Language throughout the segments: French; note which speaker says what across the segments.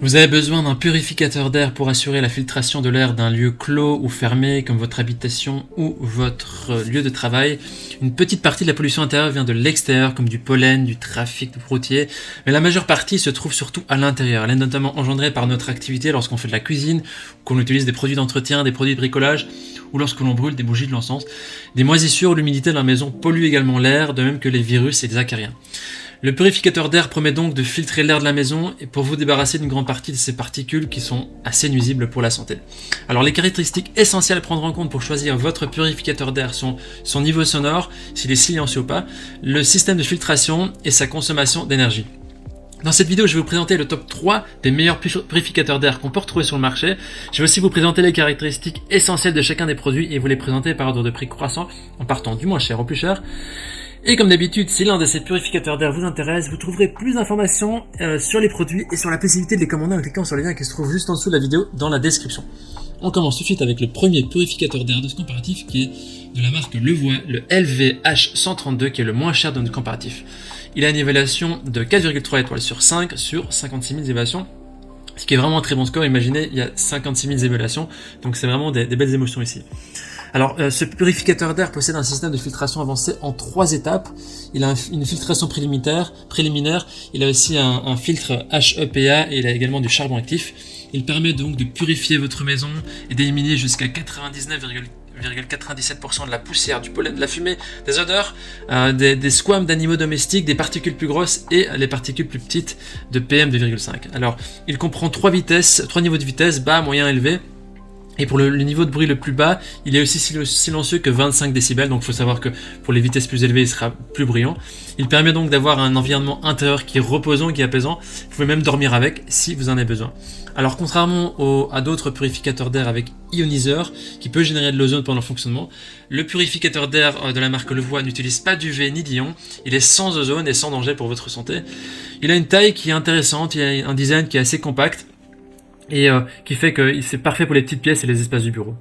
Speaker 1: Vous avez besoin d'un purificateur d'air pour assurer la filtration de l'air d'un lieu clos ou fermé comme votre habitation ou votre lieu de travail. Une petite partie de la pollution intérieure vient de l'extérieur comme du pollen, du trafic routier, mais la majeure partie se trouve surtout à l'intérieur. Elle est notamment engendrée par notre activité lorsqu'on fait de la cuisine, qu'on utilise des produits d'entretien, des produits de bricolage ou lorsque l'on brûle des bougies de l'encens. Des moisissures ou l'humidité de la maison polluent également l'air, de même que les virus et les acariens. Le purificateur d'air promet donc de filtrer l'air de la maison et pour vous débarrasser d'une grande partie de ces particules qui sont assez nuisibles pour la santé. Alors les caractéristiques essentielles à prendre en compte pour choisir votre purificateur d'air sont son niveau sonore, s'il est silencieux ou pas, le système de filtration et sa consommation d'énergie. Dans cette vidéo, je vais vous présenter le top 3 des meilleurs purificateurs d'air qu'on peut retrouver sur le marché. Je vais aussi vous présenter les caractéristiques essentielles de chacun des produits et vous les présenter par ordre de prix croissant en partant du moins cher au plus cher. Et comme d'habitude, si l'un de ces purificateurs d'air vous intéresse, vous trouverez plus d'informations sur les produits et sur la possibilité de les commander en cliquant sur les liens qui se trouvent juste en dessous de la vidéo dans la description. On commence tout de suite avec le premier purificateur d'air de ce comparatif qui est de la marque Levoix, le LVH132 qui est le moins cher de notre comparatif. Il a une évaluation de 4,3 étoiles sur 5 sur 56 000 évaluations. Ce qui est vraiment un très bon score, imaginez, il y a 56 000 évaluations, donc c'est vraiment des belles émotions ici. Alors, ce purificateur d'air possède un système de filtration avancé en 3 étapes. Il a une filtration préliminaire, il a aussi un filtre HEPA et il a également du charbon actif. Il permet donc de purifier votre maison et d'éliminer jusqu'à 99,97% de la poussière, du pollen, de la fumée, des odeurs, des squames d'animaux domestiques, des particules plus grosses et les particules plus petites de PM2,5. Alors, il comprend 3 niveaux de vitesse, bas, moyen, élevé. Et pour le niveau de bruit le plus bas, il est aussi silencieux que 25 décibels, donc il faut savoir que pour les vitesses plus élevées, il sera plus bruyant. Il permet donc d'avoir un environnement intérieur qui est reposant, qui est apaisant. Vous pouvez même dormir avec si vous en avez besoin. Alors contrairement à d'autres purificateurs d'air avec ioniseur, qui peut générer de l'ozone pendant le fonctionnement, le purificateur d'air de la marque Levoix n'utilise pas d'UV ni d'ion. Il est sans ozone et sans danger pour votre santé. Il a une taille qui est intéressante, il a un design qui est assez compact. Et qui fait que c'est parfait pour les petites pièces et les espaces du bureau.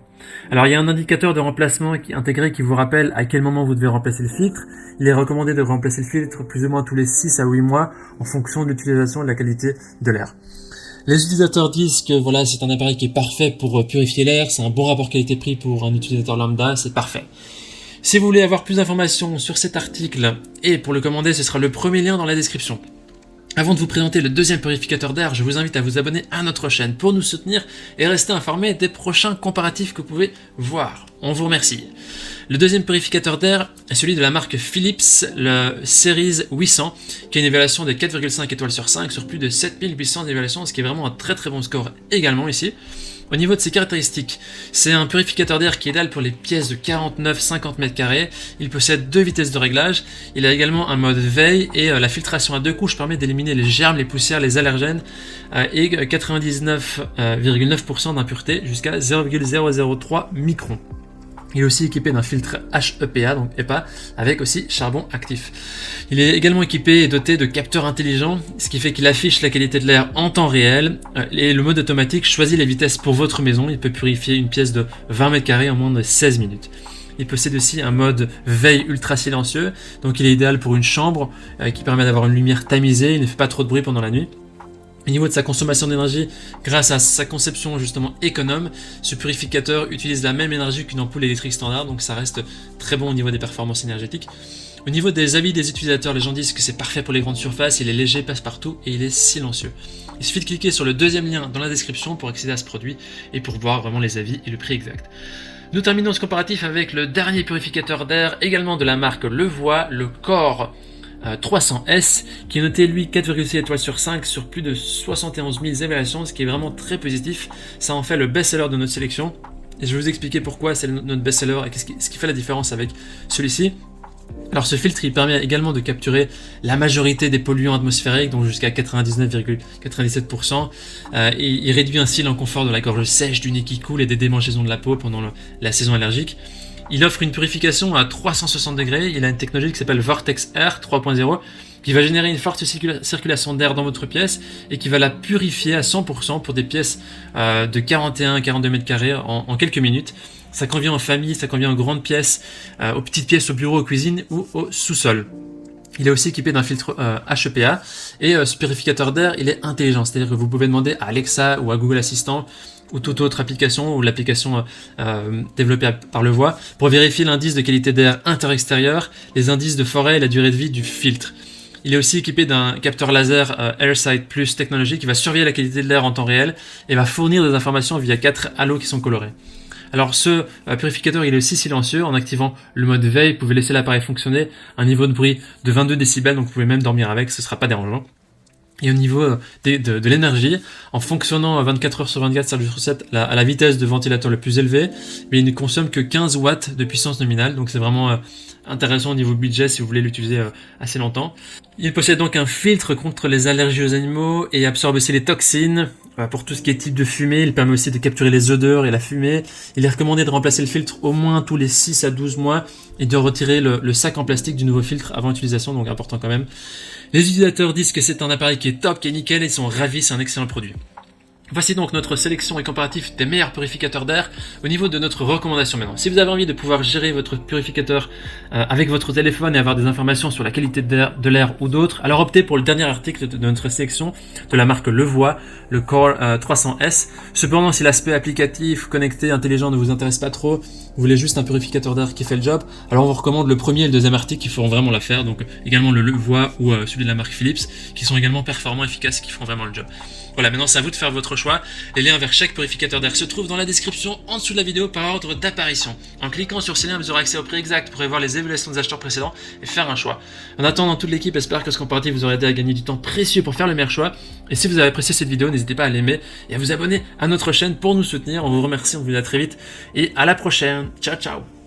Speaker 1: Alors il y a un indicateur de remplacement intégré qui vous rappelle à quel moment vous devez remplacer le filtre. Il est recommandé de remplacer le filtre plus ou moins tous les 6 à 8 mois en fonction de l'utilisation et de la qualité de l'air. Les utilisateurs disent que voilà, c'est un appareil qui est parfait pour purifier l'air, c'est un bon rapport qualité-prix pour un utilisateur lambda, c'est parfait. Si vous voulez avoir plus d'informations sur cet article et pour le commander, ce sera le premier lien dans la description. Avant de vous présenter le deuxième purificateur d'air, je vous invite à vous abonner à notre chaîne pour nous soutenir et rester informé des prochains comparatifs que vous pouvez voir. On vous remercie. Le deuxième purificateur d'air est celui de la marque Philips, le Series 800, qui a une évaluation de 4,5 étoiles sur 5 sur plus de 7800 évaluations, ce qui est vraiment un très très bon score également ici. Au niveau de ses caractéristiques, c'est un purificateur d'air qui est idéal pour les pièces de 49-50 m². Il possède 2 vitesses de réglage. Il a également un mode veille et la filtration à 2 couches permet d'éliminer les germes, les poussières, les allergènes et 99,9% d'impureté jusqu'à 0,003 microns. Il est aussi équipé d'un filtre HEPA, donc EPA, avec aussi charbon actif. Il est également équipé et doté de capteurs intelligents, ce qui fait qu'il affiche la qualité de l'air en temps réel. Et le mode automatique choisit les vitesses pour votre maison. Il peut purifier une pièce de 20 m² en moins de 16 minutes. Il possède aussi un mode veille ultra silencieux, donc il est idéal pour une chambre qui permet d'avoir une lumière tamisée, il ne fait pas trop de bruit pendant la nuit. Au niveau de sa consommation d'énergie, grâce à sa conception justement économe, ce purificateur utilise la même énergie qu'une ampoule électrique standard, donc ça reste très bon au niveau des performances énergétiques. Au niveau des avis des utilisateurs, les gens disent que c'est parfait pour les grandes surfaces, il est léger, passe partout et il est silencieux. Il suffit de cliquer sur le deuxième lien dans la description pour accéder à ce produit et pour voir vraiment les avis et le prix exact. Nous terminons ce comparatif avec le dernier purificateur d'air, également de la marque Levoix, le Core 300S, qui est noté lui 4,6 étoiles sur 5 sur plus de 71 000 évaluations, ce qui est vraiment très positif. Ça en fait le best-seller de notre sélection. Et je vais vous expliquer pourquoi c'est notre best-seller et ce qui fait la différence avec celui-ci. Alors ce filtre il permet également de capturer la majorité des polluants atmosphériques, donc jusqu'à 99,97%. Il réduit ainsi l'inconfort de la gorge sèche, du nez qui coule et des démangeaisons de la peau pendant la saison allergique. Il offre une purification à 360 degrés, il a une technologie qui s'appelle Vortex Air 3.0 qui va générer une forte circulation d'air dans votre pièce et qui va la purifier à 100% pour des pièces de 41-42 m² en quelques minutes. Ça convient en famille, ça convient aux grandes pièces, aux petites pièces au bureau, aux cuisines ou au sous-sol. Il est aussi équipé d'un filtre HEPA et ce purificateur d'air, il est intelligent, c'est-à-dire que vous pouvez demander à Alexa ou à Google Assistant ou toute autre application ou l'application développée par le voix pour vérifier l'indice de qualité d'air intérieur-extérieur, les indices de forêt et la durée de vie du filtre. Il est aussi équipé d'un capteur laser AirSight Plus technologie qui va surveiller la qualité de l'air en temps réel et va fournir des informations via 4 halos qui sont colorés. Alors ce purificateur il est aussi silencieux, en activant le mode veille, vous pouvez laisser l'appareil fonctionner à un niveau de bruit de 22 décibels, donc vous pouvez même dormir avec, ce ne sera pas dérangeant. Et au niveau de l'énergie, en fonctionnant 24 heures sur 24, 7 jours sur 7, à la vitesse de ventilateur le plus élevée, mais il ne consomme que 15 watts de puissance nominale, donc c'est vraiment intéressant au niveau budget si vous voulez l'utiliser assez longtemps. Il possède donc un filtre contre les allergies aux animaux et absorbe aussi les toxines. Pour tout ce qui est type de fumée, il permet aussi de capturer les odeurs et la fumée. Il est recommandé de remplacer le filtre au moins tous les 6 à 12 mois et de retirer le sac en plastique du nouveau filtre avant utilisation, donc important quand même. Les utilisateurs disent que c'est un appareil qui est top, qui est nickel et ils sont ravis, c'est un excellent produit. Voici donc notre sélection et comparatif des meilleurs purificateurs d'air au niveau de notre recommandation maintenant. Si vous avez envie de pouvoir gérer votre purificateur avec votre téléphone et avoir des informations sur la qualité de l'air ou d'autres, alors optez pour le dernier article de notre sélection de la marque Levoix, le Core 300S. Cependant, si l'aspect applicatif, connecté, intelligent ne vous intéresse pas trop, vous voulez juste un purificateur d'air qui fait le job, alors on vous recommande le premier et le deuxième article qui feront vraiment l'affaire, donc également le Levoix ou celui de la marque Philips, qui sont également performants, efficaces, qui feront vraiment le job. Voilà, maintenant c'est à vous de faire votre choix. Les liens vers chaque purificateur d'air se trouvent dans la description en dessous de la vidéo par ordre d'apparition. En cliquant sur ces liens, vous aurez accès au prix exact pour voir les évaluations des acheteurs précédents et faire un choix. En attendant, toute l'équipe espère que ce comparatif vous aura aidé à gagner du temps précieux pour faire le meilleur choix. Et si vous avez apprécié cette vidéo, n'hésitez pas à l'aimer et à vous abonner à notre chaîne pour nous soutenir. On vous remercie, on vous dit à très vite et à la prochaine. Ciao ciao.